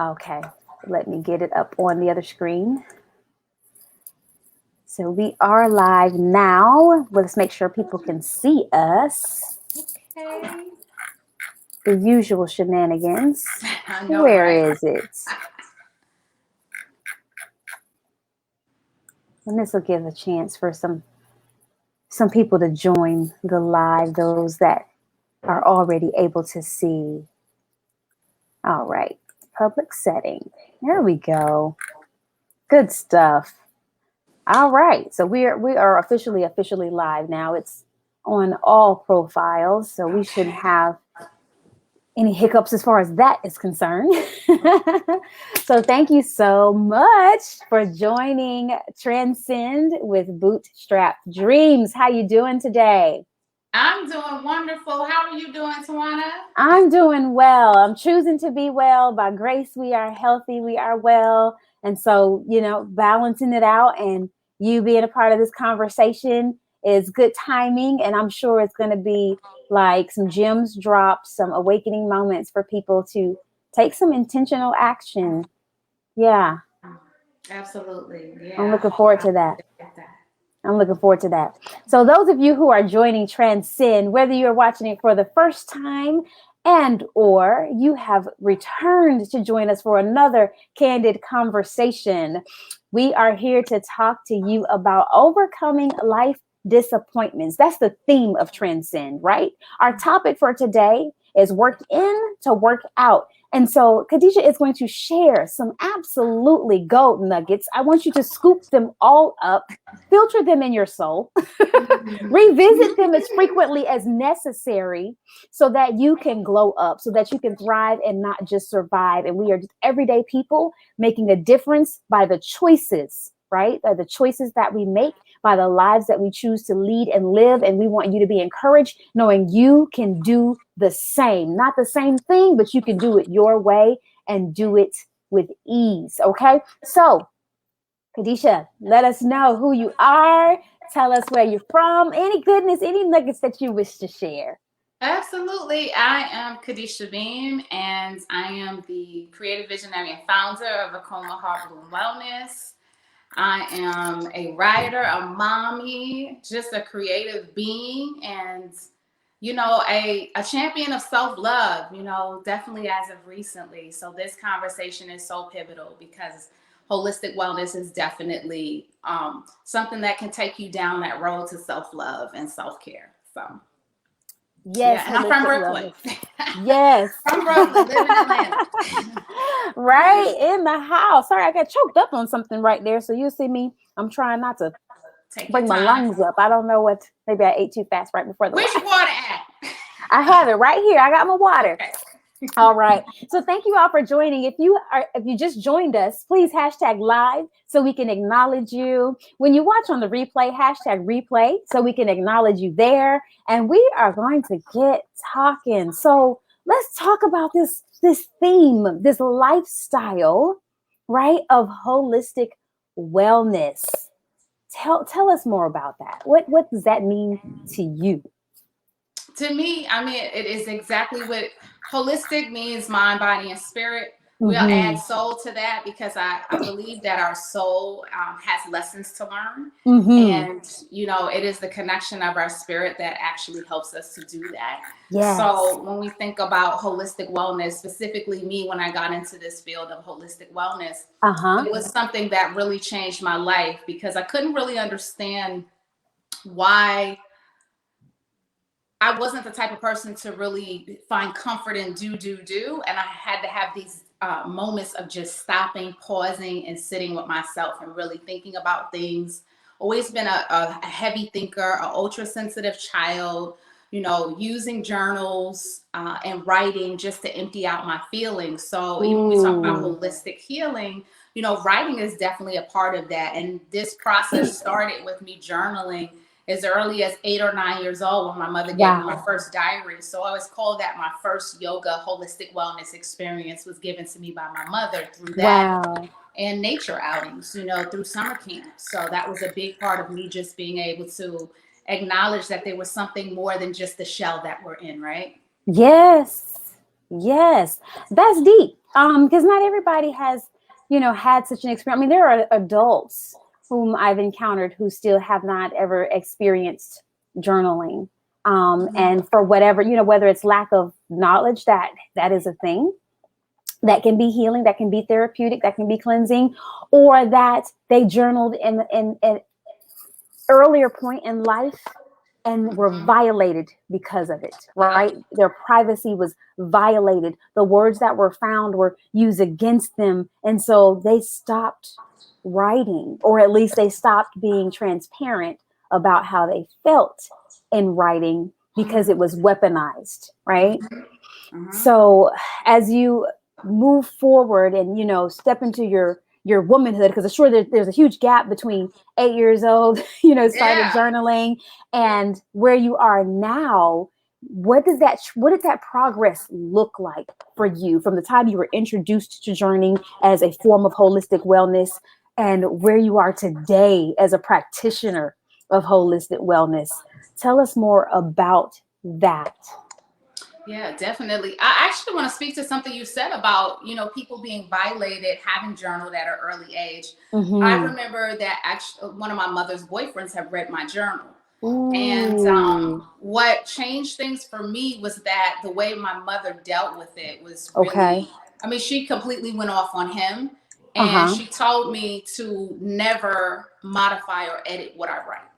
Okay, let me get it up on the other screen. So we are live now. Let's make sure people can see us. Okay. The usual shenanigans. I know, Where right? is it? And this will give a chance for some people to join the live, those that are already able to see. All right, public setting. There we go. Good stuff. All right, so we are officially live now. It's on all profiles, so we shouldn't have any hiccups as far as that is concerned. So thank you so much for joining Transcend with Bootstrap Dreams. How you doing today? I'm doing wonderful. How are you doing, Tawana? I'm doing well. I'm choosing to be well. By grace, we are healthy. We are well. And so, balancing it out and you being a part of this conversation is good timing. And I'm sure it's going to be like some gems dropped, some awakening moments for people to take some intentional action. Yeah, Absolutely. I'm Yeah. looking forward to that. Get that. I'm looking forward to that. So those of you who are joining Transcend, whether you're watching it for the first time and or you have returned to join us for another candid conversation, we are here to talk to you about overcoming life disappointments. That's the theme of Transcend, right? Our topic for today is work in to work out. And so Khadijah is going to share some absolutely gold nuggets. I want you to scoop them all up, filter them in your soul, revisit them as frequently as necessary so that you can glow up, so that you can thrive and not just survive. And we are just everyday people making a difference by the choices, right? By the choices that we make, by the lives that we choose to lead and live. And we want you to be encouraged, knowing you can do the same, not the same thing, but you can do it your way and do it with ease. Okay. So Khadijah, let us know who you are. Tell us where you're from. Any goodness, any nuggets that you wish to share. Absolutely. I am Kadisha Beam, and I am the creative visionary and founder of Acoma Heart Bloom Wellness. I am a writer, a mommy, just a creative being, and a champion of self-love, definitely as of recently. So this conversation is so pivotal because holistic wellness is definitely something that can take you down that road to self-love and self-care. So Yes, yeah, and I'm from holistic Brooklyn. wellness. Yes. From Brooklyn, live in Atlanta. Right in the house. Sorry, I got choked up on something right there. So you see me, I'm trying not to Take your bring my time. lungs up. I don't know what, maybe I ate too fast right before the Where's your live. water at? I have it right here. I got my water. Okay. All right. So thank you all for joining. If you just joined us, please hashtag live so we can acknowledge you. When you watch on the replay, hashtag replay so we can acknowledge you there. And we are going to get talking. So let's talk about this theme, this lifestyle, right, of holistic wellness. Tell us more about that. What does that mean to you? To me, I mean, it is exactly what holistic means: mind, body, and spirit. We'll add Mm-hmm. soul to that because I believe that our soul has lessons to learn. Mm-hmm. And, it is the connection of our spirit that actually helps us to do that. Yes. So when we think about holistic wellness, specifically me, when I got into this field of holistic wellness, Uh-huh. it was something that really changed my life because I couldn't really understand why I wasn't the type of person to really find comfort in do. And I had to have these moments of just stopping, pausing, and sitting with myself and really thinking about things. Always been a heavy thinker, an ultra sensitive child, using journals and writing just to empty out my feelings. So even when we talk about Ooh. holistic healing, writing is definitely a part of that. And this process started with me journaling as early as 8 or 9 years old when my mother gave me my Wow. first diary. So I always call that my first yoga holistic wellness experience was given to me by my mother through that Wow. and nature outings, through summer camp. So that was a big part of me just being able to acknowledge that there was something more than just the shell that we're in, right? Yes. Yes, that's deep. Because not everybody has, had such an experience. I mean, there are adults whom I've encountered who still have not ever experienced journaling. And for whatever, whether it's lack of knowledge that is a thing that can be healing, that can be therapeutic, that can be cleansing, or that they journaled in an earlier point in life and were violated because of it, Yep. right? Their privacy was violated. The words that were found were used against them. And so they stopped writing, or at least they stopped being transparent about how they felt in writing because it was weaponized, right? Mhm. So as you move forward and step into your womanhood, because I'm sure there's a huge gap between 8 years old, started Yeah. journaling, and where you are now. What did that progress look like for you from the time you were introduced to journaling as a form of holistic wellness and where you are today as a practitioner of holistic wellness? Tell us more about that. Yeah, definitely. I actually want to speak to something you said about, people being violated, having journaled at an early age. I Mm-hmm. remember that actually one of my mother's boyfriends had read my journal. And Ooh, what changed things for me was that the way my mother dealt with it was okay. really, I mean, she completely went off on him. And Uh-huh. she told me to never modify or edit what I write.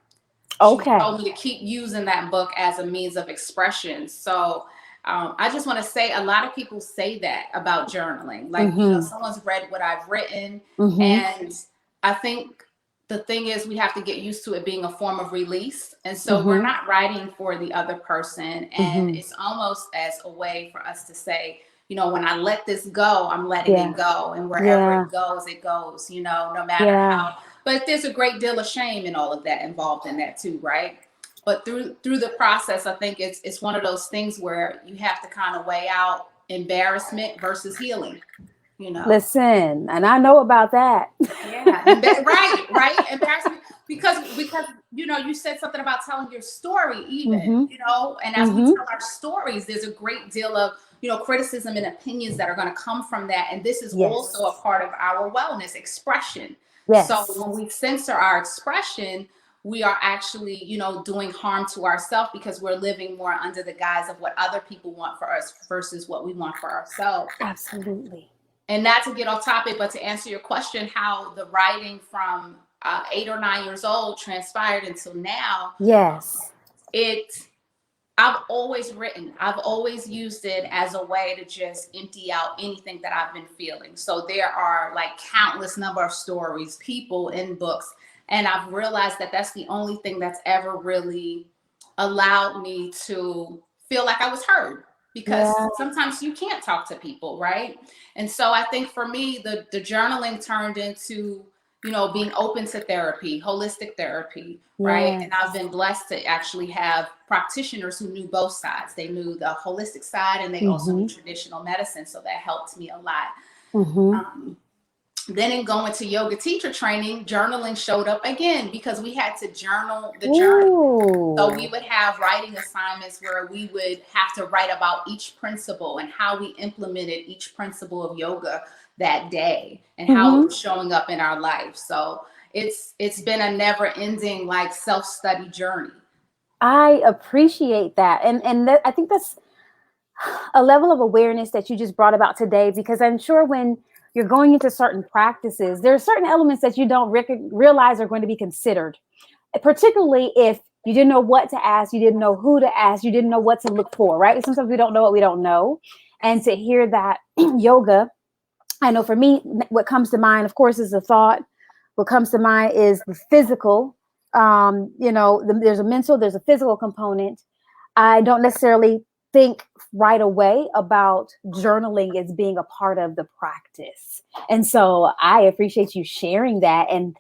She Okay. told me to keep using that book as a means of expression. So I just want to say a lot of people say that about journaling. Like, Mm-hmm. someone's read what I've written. Mm-hmm. And I think the thing is, we have to get used to it being a form of release. And so we're Mm-hmm. not writing for the other person. And Mm-hmm. it's almost as a way for us to say, when I let this go, I'm letting Yeah. it go. And wherever Yeah. it goes, no matter Yeah. how. But there's a great deal of shame in all of that involved in that too, right? But through the process, I think it's one of those things where you have to kind of weigh out embarrassment versus healing, you know. Listen, and I know about that. Yeah, right. Embarrassment because you said something about telling your story, even Mm-hmm. and as we Mm-hmm. tell our stories, there's a great deal of criticism and opinions that are going to come from that, and this is also a Yes. part of our wellness expression. So Yes. when we censor our expression, we are actually doing harm to ourselves because we're living more under the guise of what other people want for us versus what we want for ourselves. Absolutely. And not to get off topic, but to answer your question, how the writing from 8 or 9 years old transpired until now, Yes. it I've always written. I've always used it as a way to just empty out anything that I've been feeling. So there are like countless number of stories, people in books, and I've realized that that's the only thing that's ever really allowed me to feel like I was heard, because Yeah. sometimes you can't talk to people, right? And so I think for me, the journaling turned into being open to therapy, holistic therapy, right? And I've Yes. been blessed to actually have practitioners who knew both sides. They knew the holistic side and they also knew Mm-hmm. traditional medicine. So that helped me a lot. Mm-hmm. Um, then in going to yoga teacher training, journaling showed up again because we had to journal the journey. So we Ooh. would have writing assignments where we would have to write about each principle and how we implemented each principle of yoga that day and how it Mm-hmm. was showing up in our life. So it's been a never ending like self-study journey. I appreciate that. I think that's a level of awareness that you just brought about today, because I'm sure when you're going into certain practices, there are certain elements that you don't realize are going to be considered, particularly if you didn't know what to ask, you didn't know who to ask, you didn't know what to look for, right? Sometimes we don't know what we don't know. And to hear that yoga, I know for me, what comes to mind, of course, is the thought. What comes to mind is the physical. There's a mental, there's a physical component. I don't necessarily think right away about journaling as being a part of the practice. And so I appreciate you sharing that. And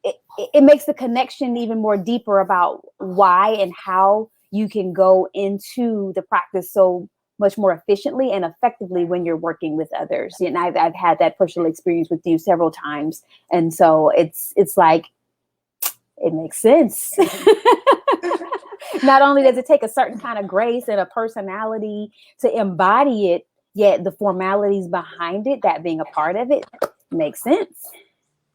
it makes the connection even more deeper about why and how you can go into the practice so much more efficiently and effectively when you're working with others. And I've had that personal experience with you several times. And so it's like, it makes sense. Not only does it take a certain kind of grace and a personality to embody it, yet the formalities behind it, that being a part of it, makes sense.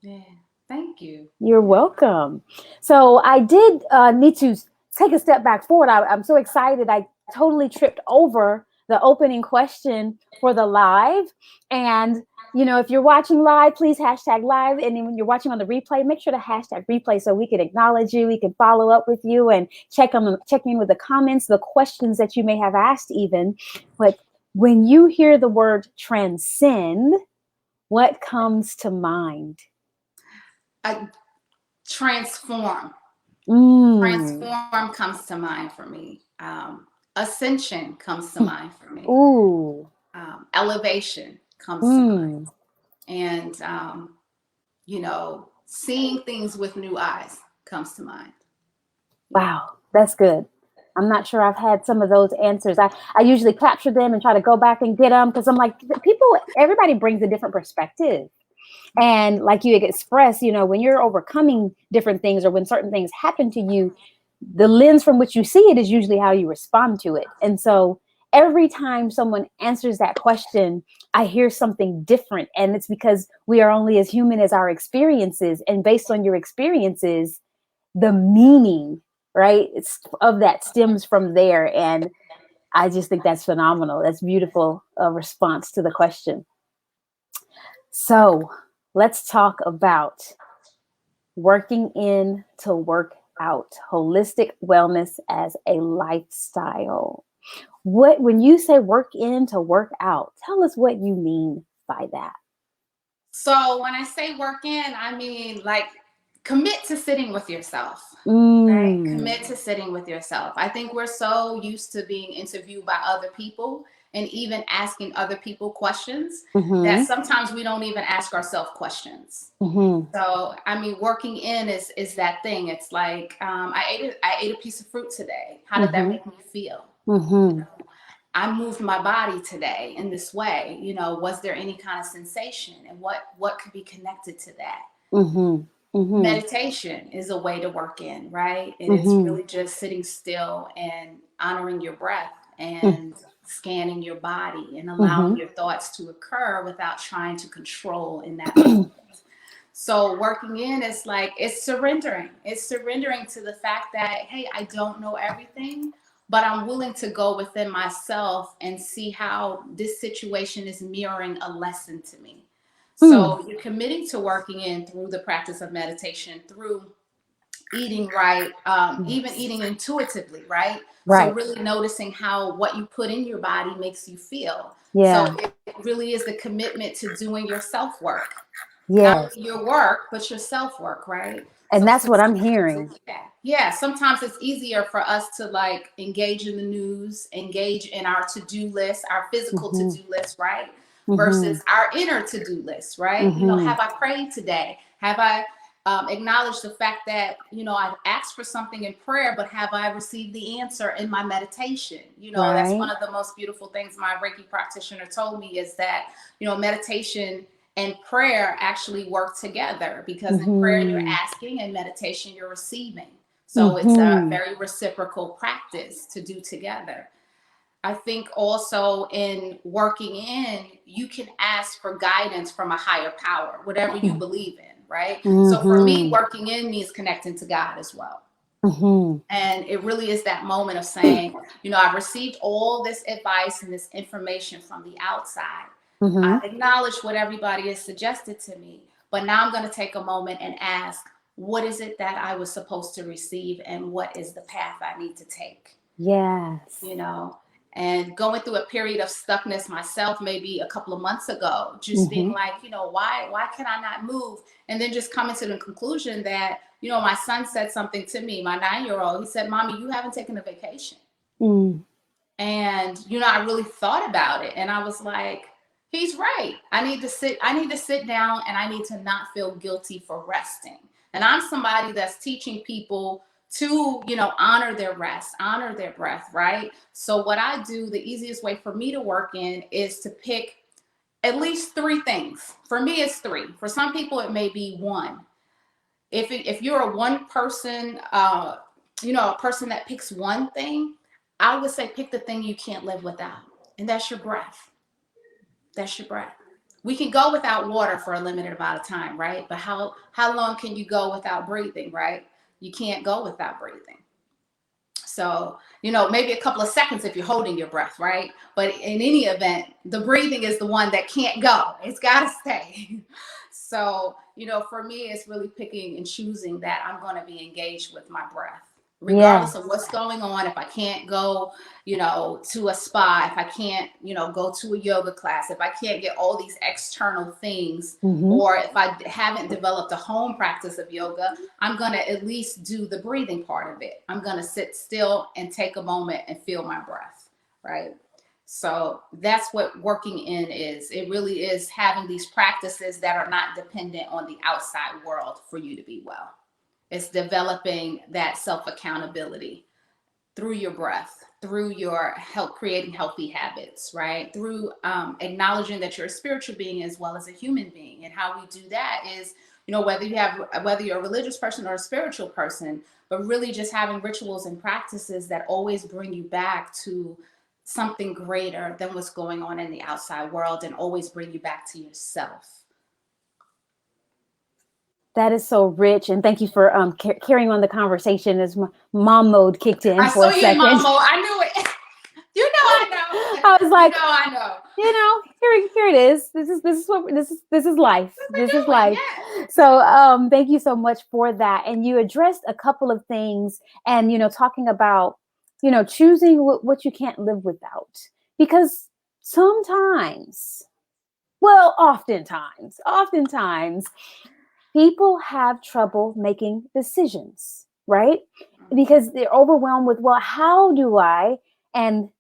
Yeah. Thank you. You're welcome. So I did need to take a step back forward. I'm so excited. I totally tripped over the opening question for the live. And, you know, if you're watching live, please hashtag live. And then when you're watching on the replay, make sure to hashtag replay so we can acknowledge you. We can follow up with you and check in with the comments, the questions that you may have asked even. But when you hear the word transcend, what comes to mind? Transform. Mm. Transform comes to mind for me. Ascension comes to mind for me. Ooh. Elevation comes to mind. Mm. And, seeing things with new eyes comes to mind. Wow, that's good. I'm not sure I've had some of those answers. I usually capture them and try to go back and get them because I'm like, everybody brings a different perspective. And like you express, you know, when you're overcoming different things or when certain things happen to you, the lens from which you see it is usually how you respond to it. And so every time someone answers that question, I hear something different. And it's because we are only as human as our experiences. And based on your experiences, the meaning, right, of that stems from there. And I just think that's phenomenal. That's beautiful response to the question. So let's talk about working in to work out, holistic wellness as a lifestyle. When you say work in to work out, tell us what you mean by that. So when I say work in, I mean like commit to sitting with yourself. Right? Mm. Commit to sitting with yourself. I think we're so used to being interviewed by other people and even asking other people questions that Mm-hmm. sometimes we don't even ask ourselves questions. Mm-hmm. So, I mean, working in is that thing. It's like I ate a piece of fruit today. How did that Mm-hmm. make me feel? Mm-hmm. I moved my body today in this way. Was there any kind of sensation, and what could be connected to that? Mm-hmm. Mm-hmm. Meditation is a way to work in, right? And it's Mm-hmm. really just sitting still and honoring your breath and scanning your body and allowing Mm-hmm. your thoughts to occur without trying to control in that moment. So working in is like it's surrendering. It's surrendering to the fact that, hey, I don't know everything, but I'm willing to go within myself and see how this situation is mirroring a lesson to me. Mm. So you're committing to working in through the practice of meditation, through eating right, even eating intuitively, right? So Right. really noticing how what you put in your body makes you feel. So Yeah. it really is the commitment to doing your self work, not Yes. only your work but your self work, right? And So that's what I'm hearing. yeah, sometimes it's easier for us to like engage in the news, engage in our to-do list, our physical Mm-hmm. to-do list, right? Mm-hmm. Versus our inner to-do list, right? Mm-hmm. Have I prayed today? Have I acknowledged the fact that, I've asked for something in prayer, but have I received the answer in my meditation? That's Right. one of the most beautiful things my Reiki practitioner told me is that, meditation and prayer actually work together because in prayer you're Mm-hmm. asking and meditation you're receiving. So it's a Mm-hmm. very reciprocal practice to do together. I think also in working in, you can ask for guidance from a higher power, whatever you believe in, right? So for me, Mm-hmm. working in means connecting to God as well. Mm-hmm. And it really is that moment of saying, I've received all this advice and this information from the outside. Mm-hmm. I've acknowledged what everybody has suggested to me, but now I'm going to take a moment and ask, what is it that I was supposed to receive and what is the path I need to take? Yes. you know and going through a period of stuckness myself maybe a couple of months ago, just being Mm-hmm. like, why can I not move? And then just coming to the conclusion that, my son said something to me, my 9-year-old. He said, Mommy, you haven't taken a vacation. Mm. And I really thought about it, and I was like, he's right. I need to sit down, and I need to not feel guilty for resting. And I'm somebody that's teaching people to, honor their rest, honor their breath, right? So what I do, the easiest way for me to work in is to pick at least 3 things. For me, it's 3. For some people, it may be 1. If you're a one person, a person that picks one thing, I would say pick the thing you can't live without, and that's your breath. That's your breath. We can go without water for a limited amount of time, right? But how long can you go without breathing, right? You can't go without breathing. So, maybe a couple of seconds if you're holding your breath, right? But in any event, the breathing is the one that can't go. It's got to stay. So, for me, it's really picking and choosing that I'm going to be engaged with my breath, regardless of what's going on. If I can't go, to a spa, if I can't, go to a yoga class, if I can't get all these external things, or if I haven't developed a home practice of yoga, I'm going to at least do the breathing part of it. I'm going to sit still and take a moment and feel my breath, right? So that's what working in is. It really is having these practices that are not dependent on the outside world for you to be well. It's developing that self-accountability through your breath, through your creating healthy habits, right? Through acknowledging that you're a spiritual being as well as a human being. And how we do that is, whether you're a religious person or a spiritual person, but really just having rituals and practices that always bring you back to something greater than what's going on in the outside world, and always bring you back to yourself. That is so rich, and thank you for carrying on the conversation as mom mode kicked in I for a saw you second. in mom mode. I knew it. I know. I was like, I know. Here it is. This is life. This is life. Yeah. So thank you so much for that. And you addressed a couple of things, and talking about choosing what you can't live without, because sometimes, well, oftentimes people have trouble making decisions, right? Because they're overwhelmed with, well, how do I? And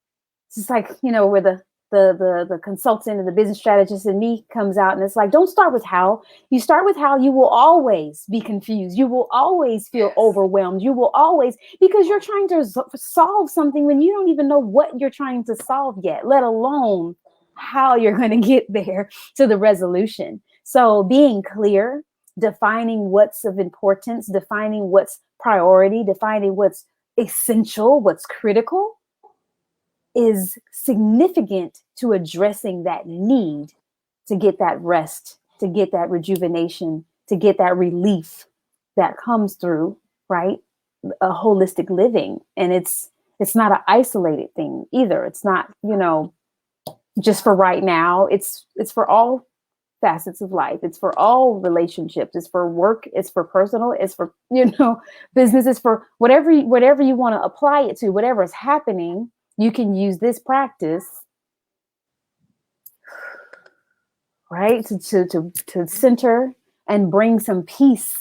it's just like, where the consultant and the business strategist in me comes out, and it's like, don't start with how. You start with how, you will always be confused. You will always feel overwhelmed. You will always, because you're trying to solve something when you don't even know what you're trying to solve yet, let alone how you're going to get there to the resolution. So being clear, defining what's of importance, defining what's priority, defining what's essential, what's critical, is significant to addressing that need to get that rest, to get that rejuvenation, to get that relief that comes through, right? A holistic living. And it's not an isolated thing either. It's not, just for right now. It's for all facets of life. It's for all relationships. It's for work. It's for personal. It's for, business. It's for whatever you want to apply it to, whatever is happening. You can use this practice, right, to center and bring some peace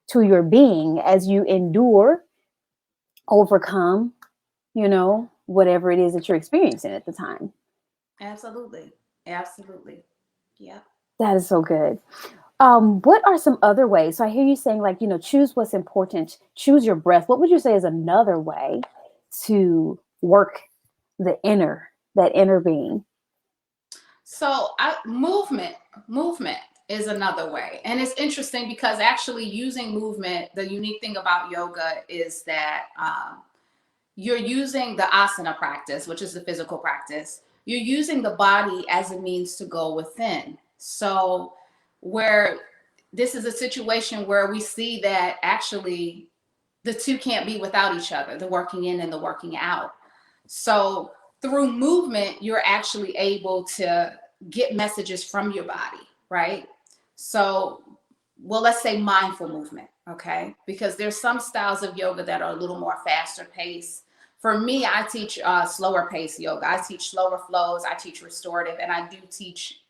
to your being as you endure, overcome, whatever it is that you're experiencing at the time. Absolutely. Yeah. That is so good. What are some other ways? So I hear you saying, like, choose what's important, choose your breath. What would you say is another way to work that inner being? So movement is another way. And it's interesting because actually using movement, the unique thing about yoga is that you're using the asana practice, which is the physical practice. You're using the body as a means to go within. So where this is a situation where we see that actually the two can't be without each other, the working in and the working out. So through movement, you're actually able to get messages from your body, right? So, well, let's say mindful movement, okay? Because there's some styles of yoga that are a little more faster paced. For me, I teach slower pace yoga. I teach slower flows. I teach restorative, and I do teach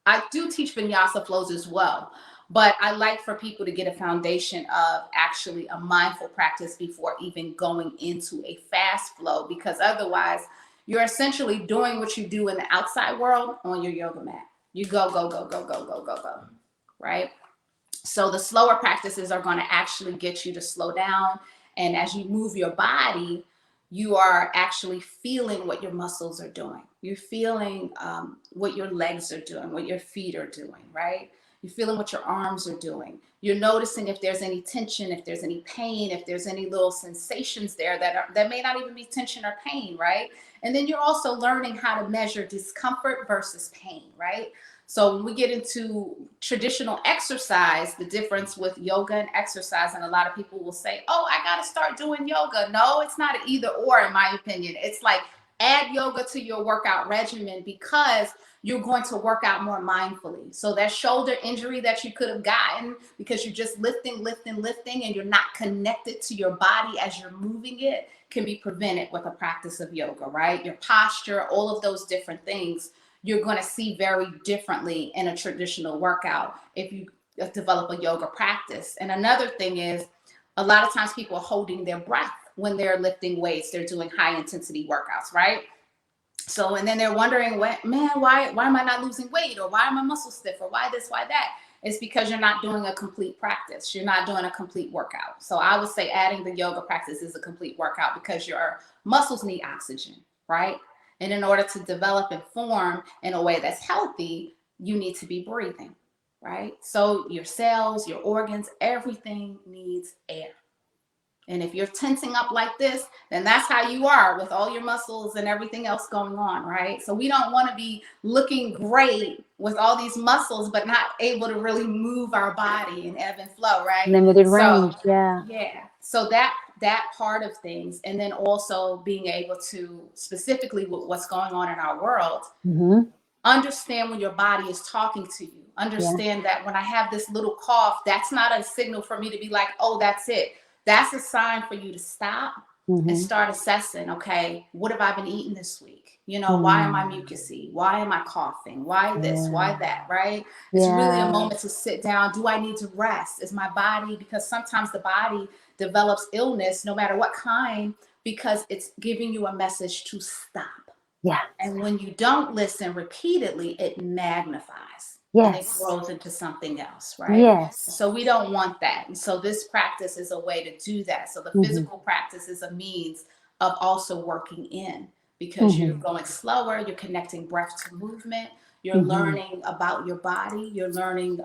vinyasa flows as well. But I like for people to get a foundation of actually a mindful practice before even going into a fast flow, because otherwise you're essentially doing what you do in the outside world on your yoga mat. You go, go, go, go, go, go, go, go, right? So the slower practices are going to actually get you to slow down. And as you move your body, you are actually feeling what your muscles are doing. You're feeling what your legs are doing, what your feet are doing, right? You're feeling what your arms are doing. You're noticing if there's any tension, if there's any pain, if there's any little sensations there that may not even be tension or pain, right? And then you're also learning how to measure discomfort versus pain, right? So when we get into traditional exercise, the difference with yoga and exercise, and a lot of people will say, oh, I got to start doing yoga. No, it's not an either or, in my opinion. It's like add yoga to your workout regimen, because you're going to work out more mindfully. So that shoulder injury that you could have gotten because you're just lifting, and you're not connected to your body as you're moving it, can be prevented with a practice of yoga, right? Your posture, all of those different things, you're going to see very differently in a traditional workout if you develop a yoga practice. And another thing is, a lot of times people are holding their breath when they're lifting weights, they're doing high intensity workouts, right? So, and then they're wondering, why am I not losing weight? Or why are my muscles stiff? Or why this, why that? It's because you're not doing a complete practice. You're not doing a complete workout. So I would say adding the yoga practice is a complete workout, because your muscles need oxygen, right? And in order to develop and form in a way that's healthy, you need to be breathing, right? So your cells, your organs, everything needs air. And if you're tensing up like this, then that's how you are with all your muscles and everything else going on, right? So we don't want to be looking great with all these muscles, but not able to really move our body and ebb and flow, right? Limited range, yeah. Yeah. So that part of things, and then also being able to, specifically with what's going on in our world, understand when your body is talking to you. Understand that when I have this little cough, that's not a signal for me to be like, oh, that's it. That's a sign for you to stop and start assessing, okay, what have I been eating this week? You know, why am I mucusy? Why am I coughing? Why this? Why that? Right? It's really a moment to sit down. Do I need to rest? Is my body, because sometimes the body develops illness, no matter what kind, because it's giving you a message to stop. Yeah. And when you don't listen repeatedly, it magnifies. Yes. And it grows into something else, right? Yes. So we don't want that. And so this practice is a way to do that. So the physical practice is a means of also working in, because you're going slower, you're connecting breath to movement, you're learning about your body, you're learning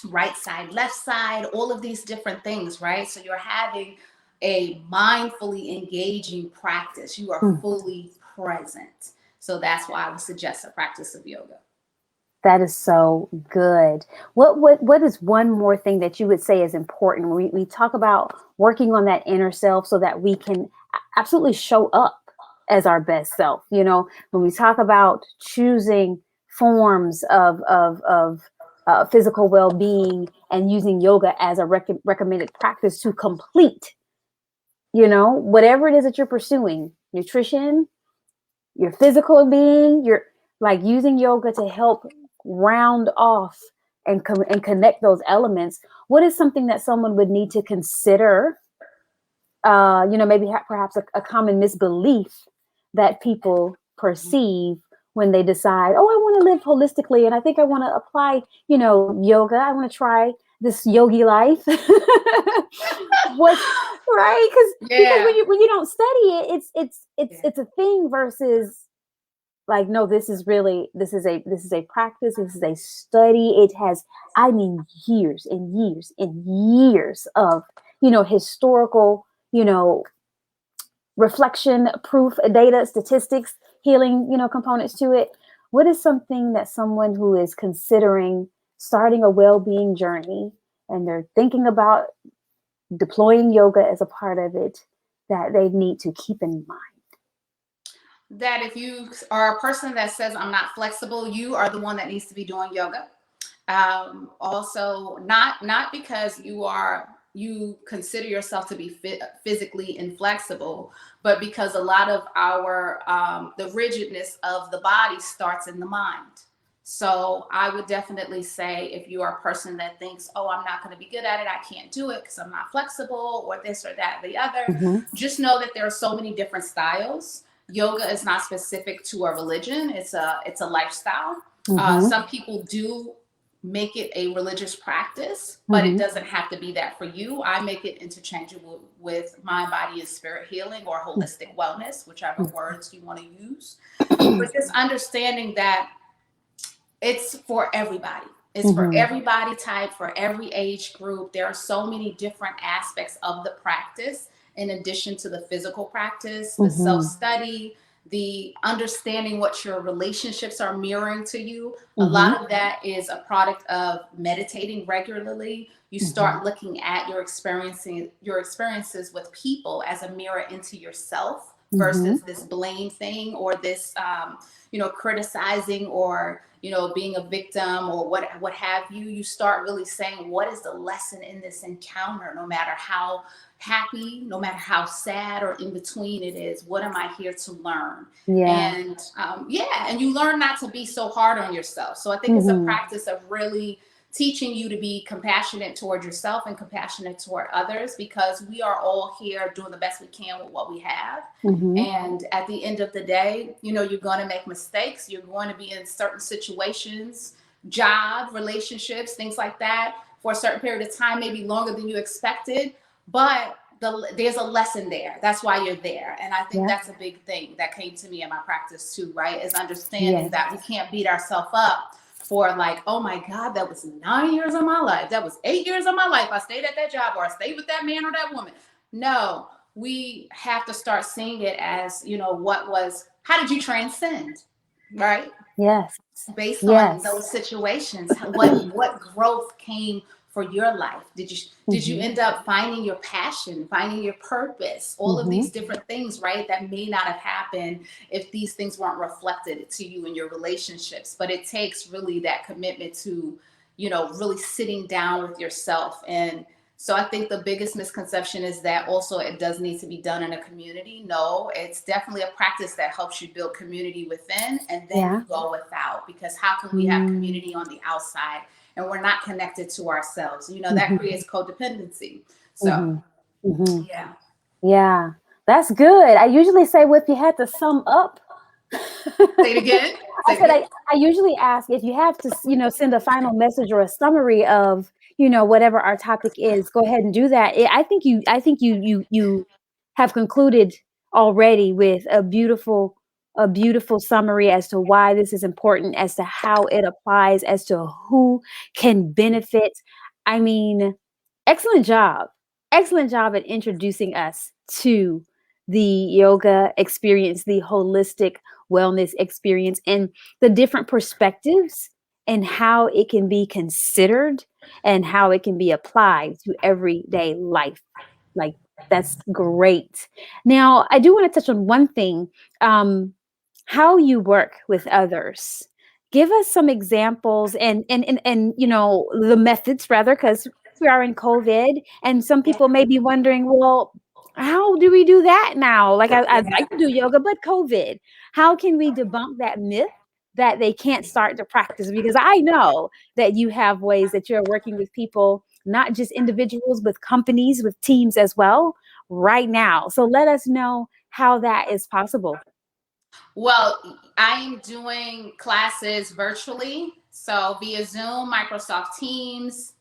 right side, left side, all of these different things, right? So you're having a mindfully engaging practice. You are fully present. So that's why I would suggest a practice of yoga. That is so good. What is one more thing that you would say is important? We talk about working on that inner self so that we can absolutely show up as our best self. You know, when we talk about choosing forms of physical well-being and using yoga as a recommended practice to complete, you know, whatever it is that you're pursuing, nutrition, your physical being, you're like using yoga to help round off and connect those elements. What is something that someone would need to consider? You know, maybe perhaps a common misbelief that people perceive when they decide, oh, I want to live holistically, and I think I want to apply, you know, yoga. I want to try this yogi life. What, right? Because when you don't study it, it's a thing versus, like, no, this is a practice. This is a study. It has, I mean, years and years and years of, you know, historical, you know, reflection, proof, data, statistics, healing, you know, components to it. What is something that someone who is considering starting a well-being journey and they're thinking about deploying yoga as a part of it, that they need to keep in mind? That if you are a person that says, I'm not flexible, you are the one that needs to be doing yoga. Also, not because you consider yourself to be physically inflexible, but because a lot of our the rigidness of the body starts in the mind. So I would definitely say, if you are a person that thinks, oh, I'm not going to be good at it, I can't do it because I'm not flexible, or this or that, the other, just know that there are so many different styles. Yoga is not specific to a religion. It's a lifestyle. Some people do make it a religious practice, but it doesn't have to be that for you. I make it interchangeable with mind, body, and spirit healing, or holistic wellness, whichever words you want to use. But just understanding that it's for everybody. It's for everybody type, for every age group. There are so many different aspects of the practice, in addition to the physical practice, the self-study, the understanding what your relationships are mirroring to you. A lot of that is a product of meditating regularly. You start looking at your experiences with people as a mirror into yourself versus this blame thing, or this criticizing, or being a victim, or what have you. You start really saying, what is the lesson in this encounter? No matter how happy, no matter how sad or in between it is, what am I here to learn? Yeah. And and you learn not to be so hard on yourself. So I think it's a practice of really teaching you to be compassionate toward yourself and compassionate toward others, because we are all here doing the best we can with what we have. And at the end of the day, you're going to make mistakes. You're going to be in certain situations, job, relationships, things like that, for a certain period of time, maybe longer than you expected. But there's a lesson there. That's why you're there. And I think that's a big thing that came to me in my practice too, right? Is understanding that we can't beat ourselves up for like, oh my God, that was 9 years of my life. That was 8 years of my life. I stayed at that job, or I stayed with that man or that woman. No, we have to start seeing it as, how did you transcend, right? Yes. Based on those situations, what growth came for your life? Did you end up finding your passion, finding your purpose, all of these different things, right? That may not have happened if these things weren't reflected to you in your relationships. But it takes really that commitment to, really sitting down with yourself. And so I think the biggest misconception is that also it does need to be done in a community. No, it's definitely a practice that helps you build community within, and then you go without. Because how can we have community on the outside and we're not connected to ourselves? That creates codependency. So, yeah. Yeah, that's good. I usually say, well, if you had to sum up. Say it again. I usually ask if you have to, send a final message or a summary of, whatever our topic is. Go ahead and do that. I think you have concluded already with a beautiful summary as to why this is important, as to how it applies, as to who can benefit. I mean, excellent job. Excellent job at introducing us to the yoga experience, the holistic wellness experience, and the different perspectives and how it can be considered and how it can be applied to everyday life. Like, that's great. Now, I do want to touch on one thing, how you work with others. Give us some examples and the methods, rather, because we are in COVID, and some people may be wondering, well, how do we do that now? Like, I'd like to do yoga, but COVID. How can we debunk that myth that they can't start to practice? Because I know that you have ways that you're working with people, not just individuals, with companies, with teams as well, right now. So let us know how that is possible. Well, I am doing classes virtually, so via Zoom, Microsoft Teams,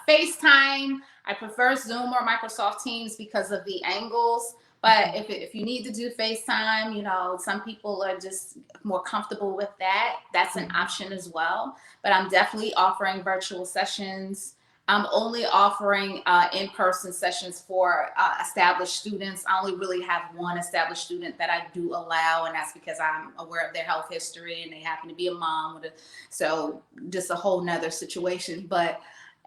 FaceTime. I prefer Zoom or Microsoft Teams because of the angles. But if you need to do FaceTime, some people are just more comfortable with that. That's an option as well. But I'm definitely offering virtual sessions. I'm only offering in-person sessions for established students. I only really have one established student that I do allow, and that's because I'm aware of their health history and they happen to be a mom. So just a whole nother situation.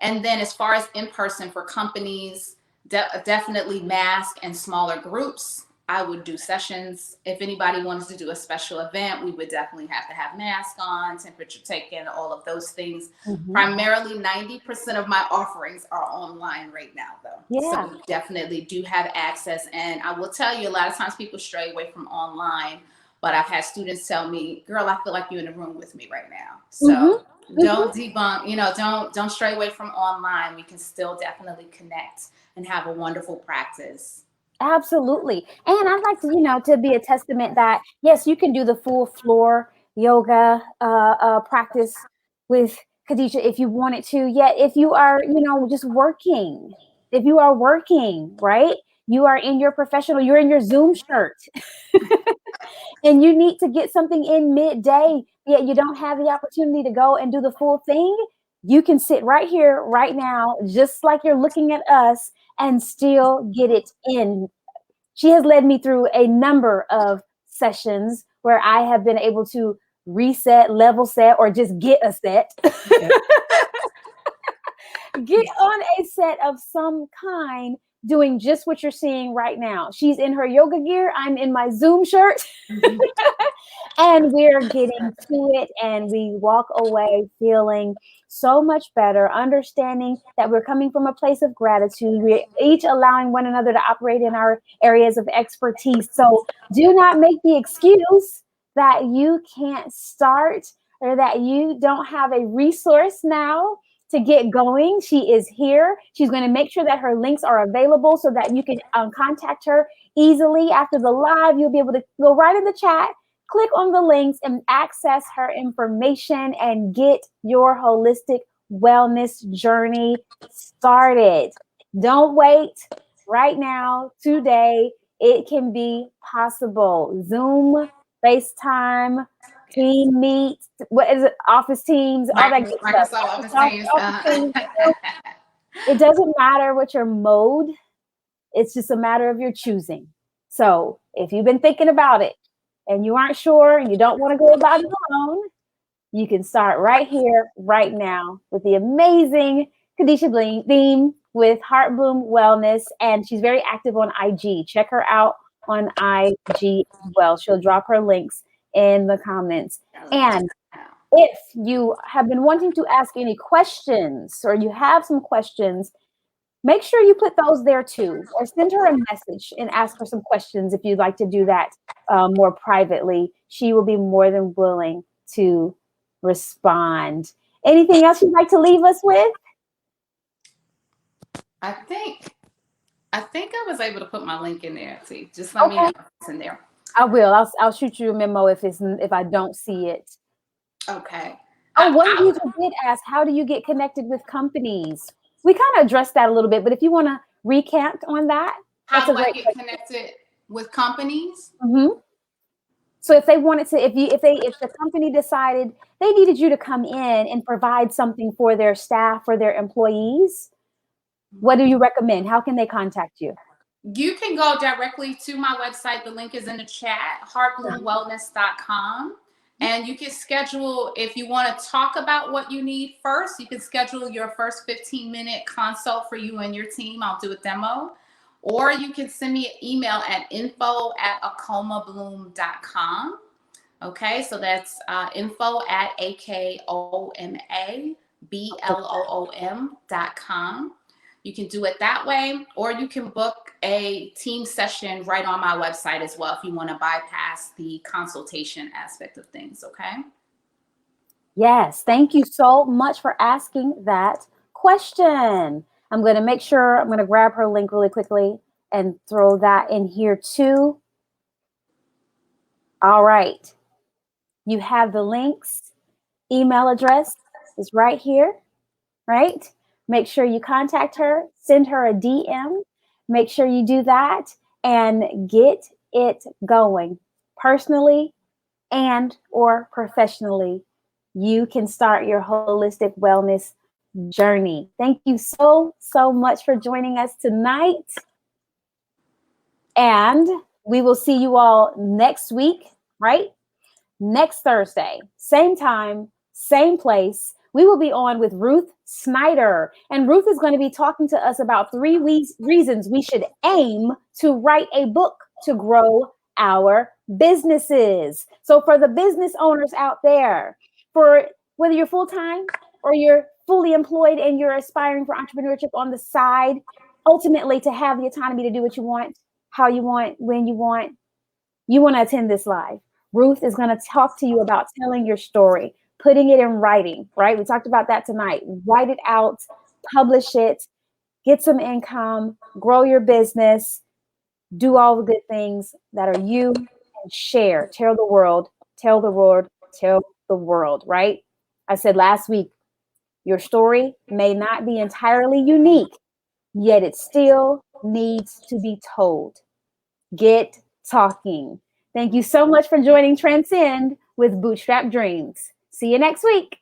And then as far as in-person for companies, definitely mask and smaller groups. I would do sessions. If anybody wants to do a special event, we would definitely have to have masks on, temperature taken, all of those things. Primarily 90% of my offerings are online right now, though. Yeah. So we definitely do have access. And I will tell you, a lot of times people stray away from online, but I've had students tell me, girl, I feel like you're in the room with me right now. So don't debunk, don't stray away from online. We can still definitely connect and have a wonderful practice. Absolutely. And I'd like to, to be a testament that, yes, you can do the full floor yoga practice with Khadijah if you wanted to. Yet if you are, just working, if you are working, right? You are in your professional, you're in your Zoom shirt and you need to get something in midday, yet you don't have the opportunity to go and do the full thing. You can sit right here, right now, just like you're looking at us, and still get it in. She has led me through a number of sessions where I have been able to reset, level set, or just get a set. Get on a set of some kind, doing just what you're seeing right now. She's in her yoga gear. I'm in my Zoom shirt. And we're getting to it, and we walk away feeling so much better, understanding that we're coming from a place of gratitude. We're each allowing one another to operate in our areas of expertise. So do not make the excuse that you can't start or that you don't have a resource now to get going. She is here. She's going to make sure that her links are available so that you can contact her easily after the live. You'll be able to go right in the chat, click on the links, and access her information and get your holistic wellness journey started. Don't wait. Right now, today, it can be possible. Zoom, FaceTime, Team Meet, what is it? Office Teams, all that good stuff. Microsoft Office Teams. It doesn't matter what your mode. It's just a matter of your choosing. So if you've been thinking about it and you aren't sure and you don't want to go about it alone, you can start right here, right now with the amazing Kadisha Beam with Heart Bloom Wellness. And she's very active on IG. Check her out on IG as well. She'll drop her links in the comments. And if you have been wanting to ask any questions or you have some questions, make sure you put those there too, or send her a message and ask her some questions if you'd like to do that more privately. She will be more than willing to respond. Anything else you'd like to leave us with? I think I was able to put my link in there. See, just let me know if it's in there. I will. I'll shoot you a memo if I don't see it. Okay. Oh, one user did ask, how do you get connected with companies? We kind of addressed that a little bit, but if you want to recant on that, how do I get connected with companies? Mm-hmm. So if they wanted to, if the company decided they needed you to come in and provide something for their staff, for their employees, what do you recommend? How can they contact you? You can go directly to my website. The link is in the chat, heartbloomwellness.com. And you can schedule, if you want to talk about what you need first, you can schedule your first 15-minute consult for you and your team. I'll do a demo. Or you can send me an email at info@akomabloom.com. Okay, so that's info@akomabloom.com. You can do it that way, or you can book a team session right on my website as well if you want to bypass the consultation aspect of things, okay? Yes, thank you so much for asking that question. I'm going to make sure, I'm going to grab her link really quickly and throw that in here too. All right. You have the links. Email address is right here, right? Make sure you contact her, send her a DM. Make sure you do that and get it going personally and or professionally. You can start your holistic wellness journey. Thank you so much for joining us tonight. And we will see you all next week, right? Next Thursday, same time, same place. We will be on with Ruth Snyder. And Ruth is going to be talking to us about 3 reasons we should aim to write a book to grow our businesses. So for the business owners out there, for whether you're full-time or you're fully employed and you're aspiring for entrepreneurship on the side, ultimately to have the autonomy to do what you want, how you want, when you want to attend this live. Ruth is going to talk to you about telling your story, putting it in writing, right? We talked about that tonight. Write it out, publish it, get some income, grow your business, do all the good things that are you, and share. Tell the world, right? I said last week, your story may not be entirely unique, yet it still needs to be told. Get talking. Thank you so much for joining Transcend with Bootstrap Dreams. See you next week.